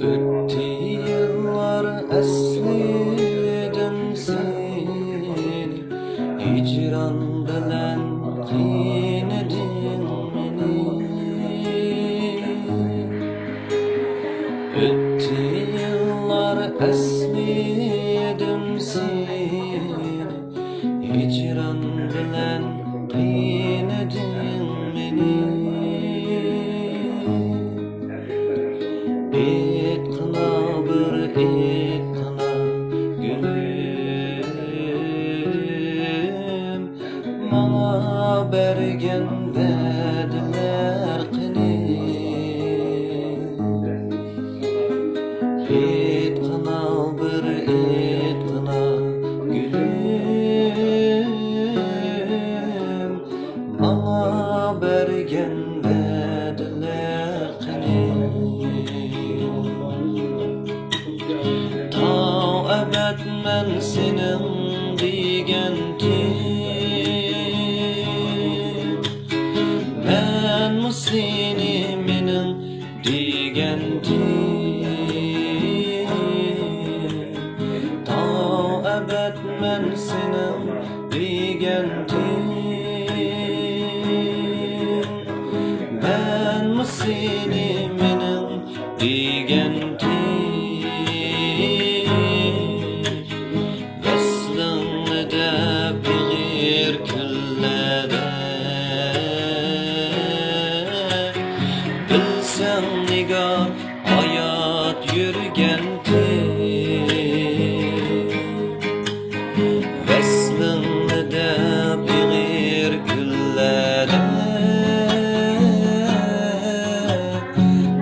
Ötті yıllar əslidim seni, hicran bilen qىينىدىڭ meni. Ötті yıllar əslidim seni, hicran bilen qىينىدىڭ meni. ئېيتقىنا bir ئېيتقىنا gülüm, ماڭا بەرگەن ۋەدىلەر قېنى. ئېيتقىنا bir ئېيتقىنا gülüm, ماڭا بەرگەن ۋەدىلەر قېنى. ئەبەت مەن سېنىڭ دىگەنتىم، مەنمۇ سېنى مېنىڭ دىگەنتىم. ئەبەت مەن سېنىڭ دىگەنتىم، مەنمۇ سېنى مېنىڭ دىگەنتىم. ۋەسلىڭنى دەپ يىغىر كۈنلەردە، بىلسەڭ نىگار ھايات يۈرگەنتىم. ۋەسلىڭنى دەپ يىغىر كۈنلەردە،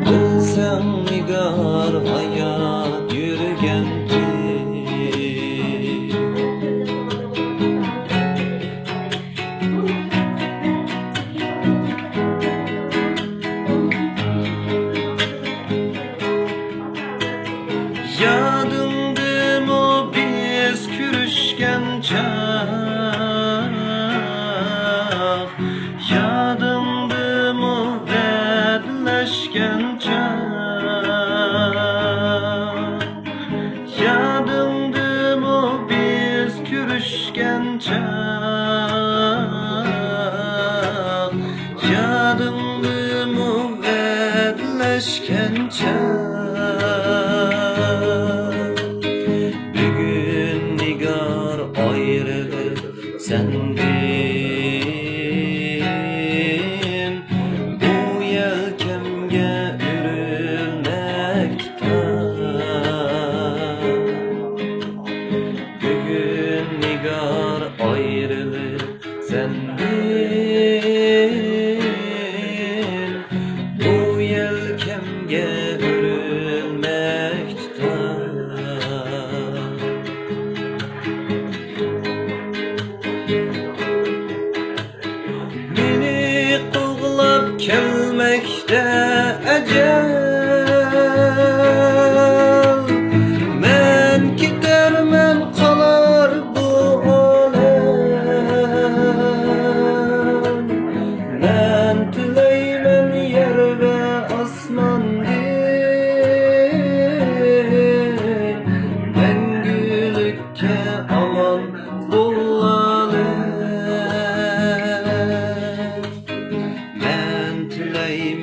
بىلسەڭ نىگار ھايات يۈرگەنتىم. Yadımdımı biz kürüşken çağ, yadımdımı vədiləşkən çağ, yadımdımı biz kürüşken çağ, yadımdımı vədiləşkən çağ. Ayrılık senden, bu yelkemge ürülmekte. Bugün nigar ayrılık senden, bu yelkemge ürülmekte. Gelmekte ecel, men gider men kalar bu alem. Men tileymen yer ve asman değil, mengülükte aman bulalım.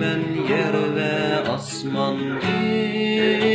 Men yer ve asman değil,